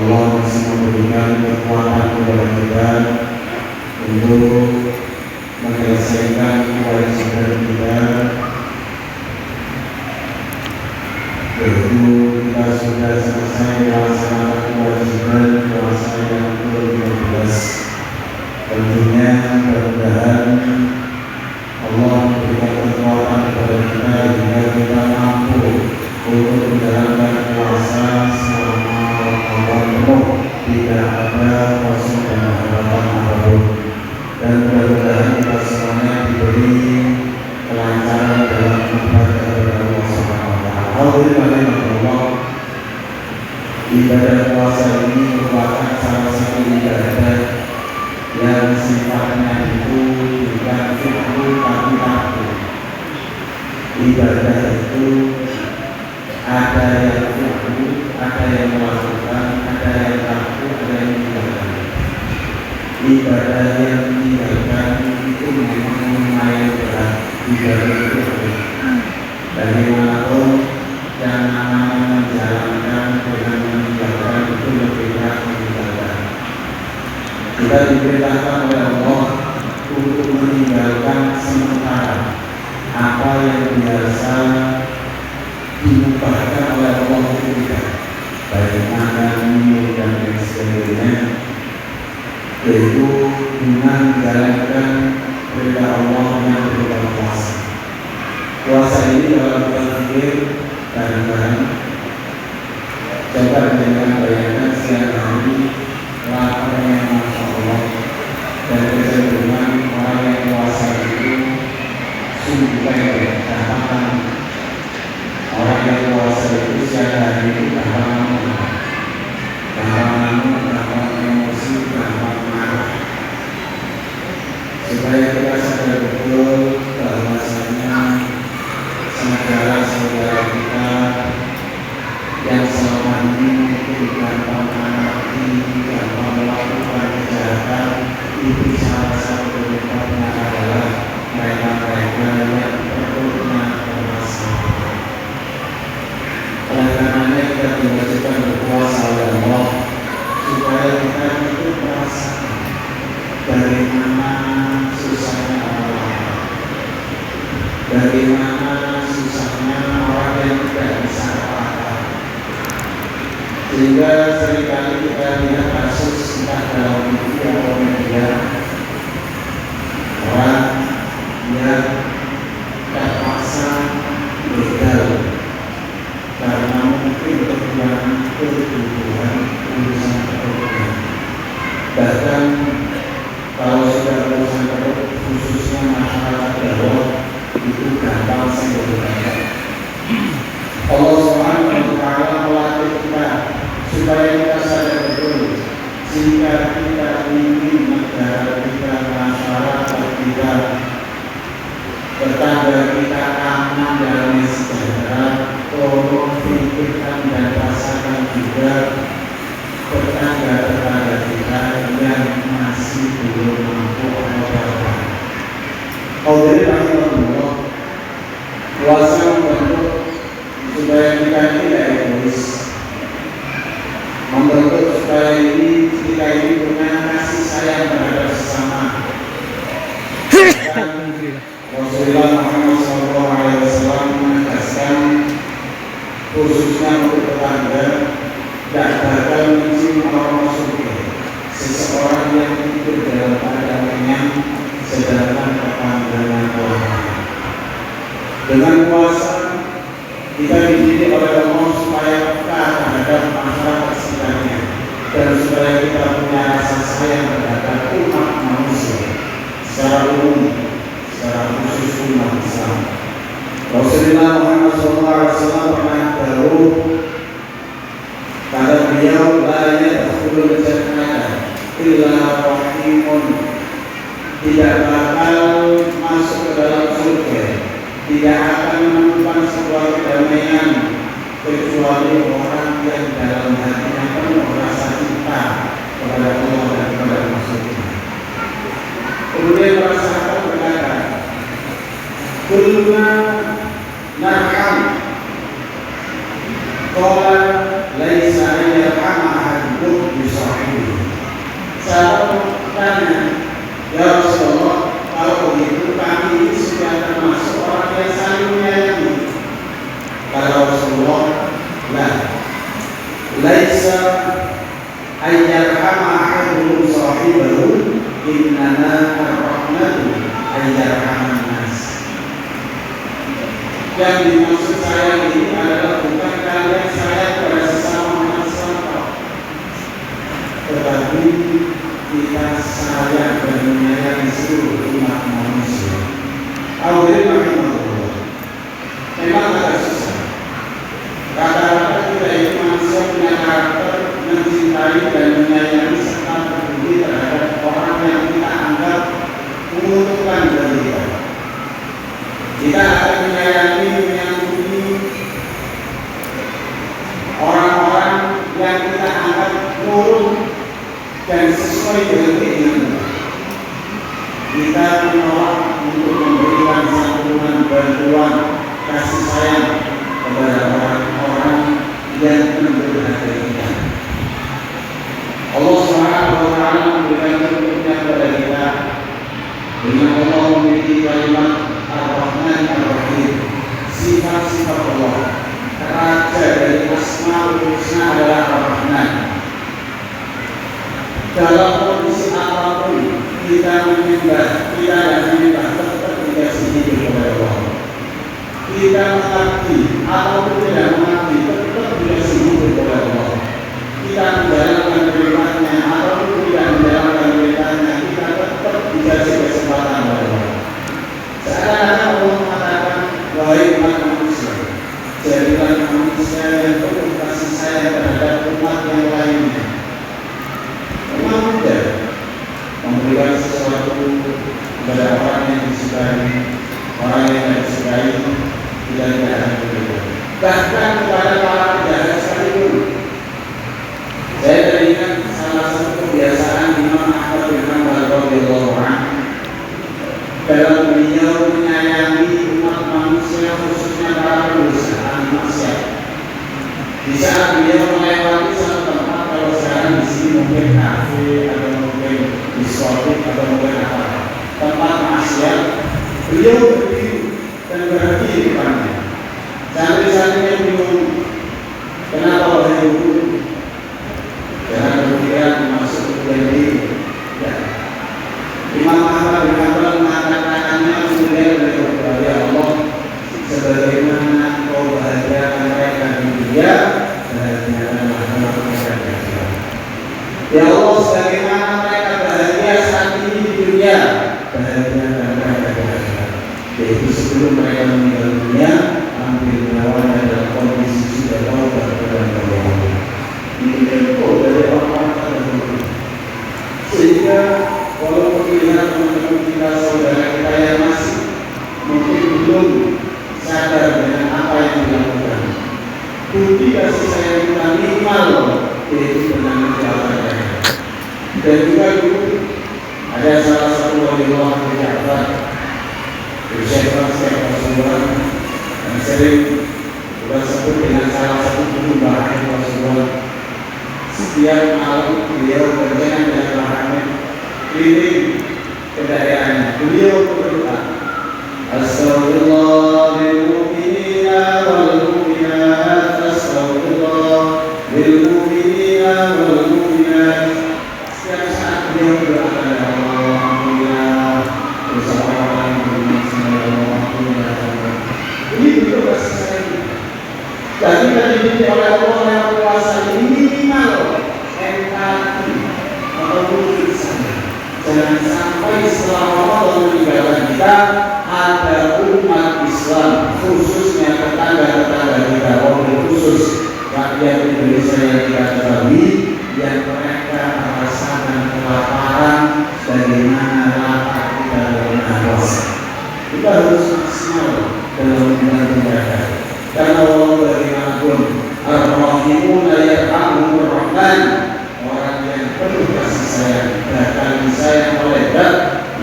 Allah masih memberikan kekuatan kepada kita untuk menyelesaikan kewajiban kita, yaitu kita sudah selesai melaksanakan kewajiban puasa yang ke-15. Tentunya mudah-mudahan Allah memberikan kekuatan kepada kita hingga kita mampu untuk menjalankan puasa selama Ramadan penuh, tidak ada kosong dan harapan apapun. Dan mudah-mudahan kita semuanya diberi kelancaran dalam ibadah kepada Allah Subhanahu wa Ta'ala. Alhamdulillah, ibadah puasa ini merupakan salah satu ibadah yang sifatnya itu bukan fi'lu tapi takwa. Ibadah itu ada yang fi'lu, ada yang melakukan, ada yang takwa, ada yang tinggalkan. Ibadah yang tinggalkan itu memang lumayan berat. Ibadah itu bagaimanapun yang namanya menjalankan dengan meninggalkan itu lebih berat meninggalkan. Kita diperintahkan oleh Allah untuk meninggalkan sementara apa yang biasa dimubahkan oleh Allah itu kita, baik makan, minum dan lain sebagainya, yaitu dengan menjalankan perintah Allah yang berupa puasa. Puasa ini kalau kita pikir bareng-bareng, coba dengan bayangkan siang hari laparnya Masya Allah, dan kecenderungan orang yang puasa itu sungguh pendek, gampang. Orang yang puasa itu siang hari itu gampang emosi, gampang marah. Supaya kita sadar betul bahwasanya saudara-saudara kita yang selama ini mungkin gampang mengerti, gampang melakukan kejahatan, itu salah satu penyebabnya adalah mereka-mereka yang perutnya bermasalah. Oleh karenanya kita diwajibkan berpuasa oleh Allah supaya kita itu merasakan bagaimana susahnya orang, bagaimana susahnya orang yang tidak bisa apa-apa. Sehingga seringkali kita lihat kasus entah dalam TV atau media, orang yang terpaksa legal karena mungkin kebutuhan urusan perut. Bahkan kalau sudah urusan perut, khususnya masyarakat Jawa, itu gampang sendiri. Allah Subhanahu wa Ta'ala melatih kita supaya kita sadar betul, jika kita ingin negara kita, masyarakat kita, tetangga kita aman dan sejahtera, tolong pikirkan dan rasakan juga tetangga-tetangga kita yang masih belum mampu apa-apa. Oleh rahmatullah, puasa membentuk supaya kita tidak egois, membentuk supaya kita ini punya kasih sayang terhadap sesama. Rasulullah Muhammad SAW menegaskan, khususnya untuk tetangga, tidak bakal mencium aroma surga seseorang yang hidup dalam keadaan kenyang sedangkan tetangganya lapar. Dengan puasa kita dididik oleh Allah supaya peka terhadap masyarakat sekitarnya dan supaya kita punya rasa sayang terhadap umat manusia secara umum, secara khusus umat Islam. Rasulullah Muhammad SAW pernah berdoa, kata beliau, la yadkhulul jannata illa rahimun, tidak bakal masuk ke dalam surga, tidak akan menemukan sebuah kedamaian kecuali orang yang dalam hatinya penuh rasa cinta kepada Allah dan kepada Rasulnya. Kemudian para sahabat berkata, kulna narham, qala laisa yarham ahadukum innana ar-rahmatu ayyarhaman nas. Yang dimaksud sayang ini adalah bukan kalian sayang pada sesama manusia, tetapi kita sayang dan menyayangi seluruh umat manusia. Memang agak susah. Rata-rata kita ini manusia punya karakter mencintai dan menyayangi serta peduli terhadap orang yang kita anggap menguntungkan bagi kita. Kita akan menyayangi, menyayangi orang-orang yang kita anggap nurut dan sesuai dengan keinginan. Kita menolak untuk memberikan santunan, bantuan, kasih sayang kepada orang-orang yang mendurhakai kita. Allah SWT memberikan contohnya kepada kita dengan Allah memiliki kalimat Ar-Rahman Ar-Rahim, sifat-sifat Allah. Raja dari Asmaul Husna adalah Ar-Rahman. Dalam kondisi apapun kita menyembah, kita dan menyembah tetap dikasih hidup kepada Allah. Kita mengabdi ataupun tidak mengabdi tetap dikasih hidup kepada Allah. Kita menjalankan perintahnya ataupun tidak menjalankan perintahnya, kita tetap dikasih kesempatan kepada Allah. Seakan-akan Allah mengatakan, wahai umat manusia, jadilah manusia yang penuh kasih sayang terhadap umat yang lainnya. Memang mudah memberikan sesuatu kepada orang yang disukai, orang yang tidak disukai tidak akan berbeda. Bahkan kepada para penjahat sekalipun. Saya teringat salah satu kebiasaan Imam Ahmad bin Hanbal radhiyallahu anhu dalam beliau menyayangi umat manusia, khususnya para pendosa ahli maksiat. Di saat beliau melewati satu tempat, kalau sekarang di sini mungkin kafe atau mungkin diskotik atau mungkin apa, tempat maksiat, beliau berdiri dan berhenti di depannya. Santri-santrinya bingung, kenapa wahai guru? Jangan berpikiran masuk ke ini. Ya. Imam Ahmad bin Hanbal mengatakannya kemudian beliau berkata, ya Allah, sebagaimana kau bahagiakan mereka di dunia, bahagiakanlah mereka di akhirat. Ya Allah, sebagaimana mereka bahagia saat ini di dunia, bahagiakan mereka di akhirat. Yaitu sebelum mereka meninggal dunia, ambil nyawanya dalam kondisi sudah taubat kepada Allah. Ini info dari orang-orang terdahulu. Sehingga walaupun melihat teman-teman kita, saudara kita yang masih mungkin belum sadar dengan apa yang dilakukan, bukti kasih sayang kita minimal, yaitu dengan menjalankan. Dan juga dulu ada salah satu waliullah pejabat, Syekh Rasulullah, yang sering kita sebut dengan salah satu guru bahasa Rasulullah. Setiap malam beliau berjalan dengan rahmat keliling ke daerahnya. Beliau berdoa, Astagfirullah lil mu'minina wal mu'minat, Astagfirullah lil mu'minina wal mu'minat. Setiap saat beliau berdoa kepada Allah, Alhamdulillah, bersama orang yang beriman kepada Allah, Alhamdulillah. Ini beliau kasih sayang. Dan kita dididik oleh Allah yang kuasa ini minimal empati atau wujud sana. Jangan sampai setelah Allah meninggalkan kita, ada umat Islam, khususnya tetangga-tetangga kita, mobil khusus rakyat Indonesia yang kita ketahui, yang mereka merasakan kelaparan, bagaimana lapar kita dengan puasa. Kita harus maksimal dalam membantu mereka. Karena Allah bagaimanapun Ar-Rahimuna yarhamur Rahman, orang yang penuh kasih sayang, bahkan disayang oleh zat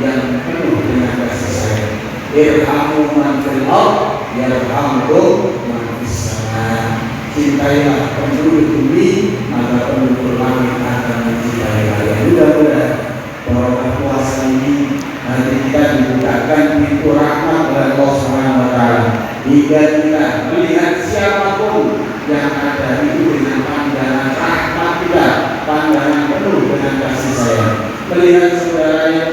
yang penuh dengan kasih sayang. Irhamu man fil ardh yarhamkum man fis sama. Cintailah penduduk bumi, maka penduduk langit akan mencintai kalian. Mudah-mudahan bahwa puasa ini nanti kita dibukakan pintu rahmat oleh Allah Subhanahu wa taala. Hingga kita melihat siapapun yang ada itu dengan pandangan rahmat kita, pandangan penuh dengan kasih sayang. Melihat saudara yang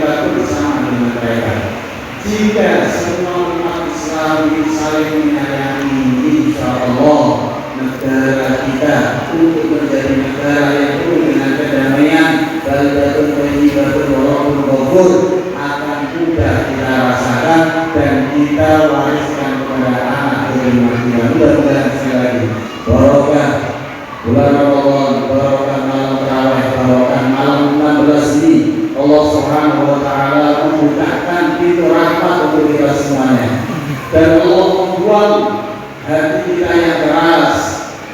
kita bersama dengan mereka. Jika semua umat Islam saling menyayangi, insya Allah negara kita untuk menjadi negara yang penuh dengan kedamaian, baldatun thayyibatun wa rabbun ghafur akan mudah kita rasakan dan kita wariskan kepada anak keturunan kita. Mudah-mudahan sekali lagi barokah bulan Ramadan, barokah malam tarawih, barokah malam 16 ini, Allah Subhanahu wa taala membukakan pintu rahmat untuk kita semuanya. Dan Allah membuang hati kita yang keras,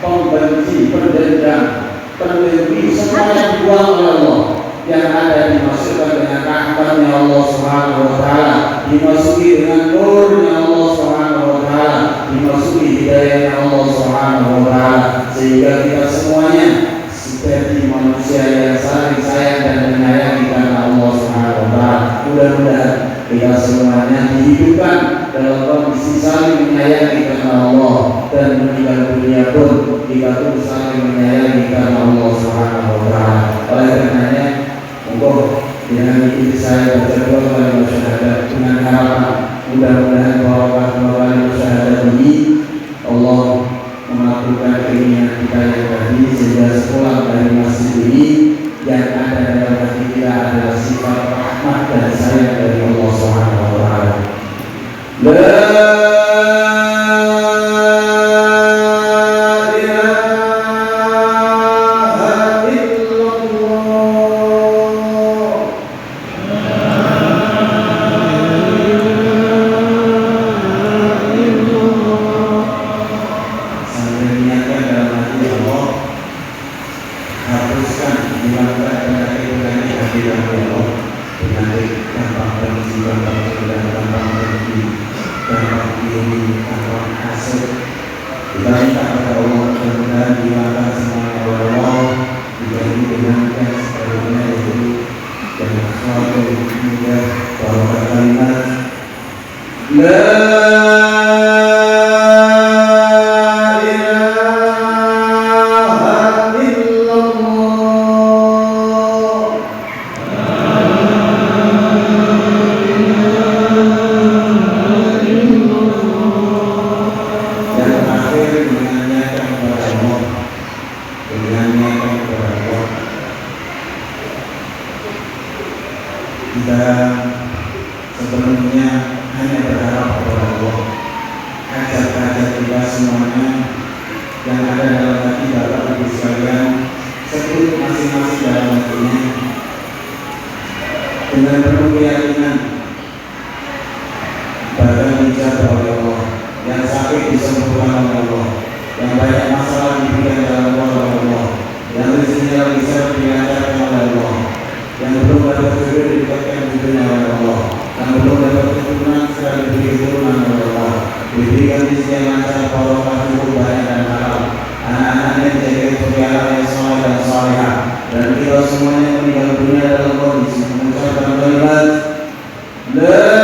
pembenci, pendendam, pendengki, semua yang dibuang oleh Allah. Yang ada dimasukkan dengan rahmatnya Allah Subhanahu wa taala, dimasuki dengan nurnya Allah Subhanahu wa taala, dimasuki hidayahnya Allah Subhanahu wa taala, sehingga kita semuanya seperti manusia yang saling sayang dan menyayangi karena Allah Subhanahu wa taala. Mudah-mudahan kita semuanya dihidupkan dalam kondisi saling menyayangi karena Allah, dan meninggal dunia pun kita pun saling menyayangi karena Allah Subhanahu wa taala. Oleh karenanya monggo dengan ini saya baca dua kali syahadat dengan harapan mudah-mudahan barokah dua kali syahadat ini Allah mengabulkan keinginan kita yang tadi, sehingga sepulang dari masjid ini yang ada dalam hati kita adalah sifat rahmat dan sayang dari Allah Subhanahu wa taala. Kita sebenarnya hanya berharap kepada Allah, ajak kita semuanya yang ada dalam hati Bapak Ibu sekalian, sebut masing-masing dalam hatinya dengan penuh keyakinan badan dijabah oleh Allah, yang sakit disembuhkan oleh Allah, yang banyak masalah diberikan dalam Allah, yang rezekinya bisa dilancarkan oleh Allah, yang belum dapat jodoh didapatkan jodohnya oleh Allah, yang belum dapat keturunan segera diberi keturunan oleh Allah, diberikan rezeki yang lancar, barokah, cukup banyak dan halal, anak-anaknya dijadikan pemiara yang soleh dan solehah, dan kita semuanya meninggal dunia dalam kondisi mengucapkan kalimat La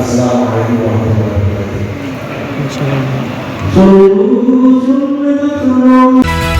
Assalamualaikum warahmatullahi wabarakatuh.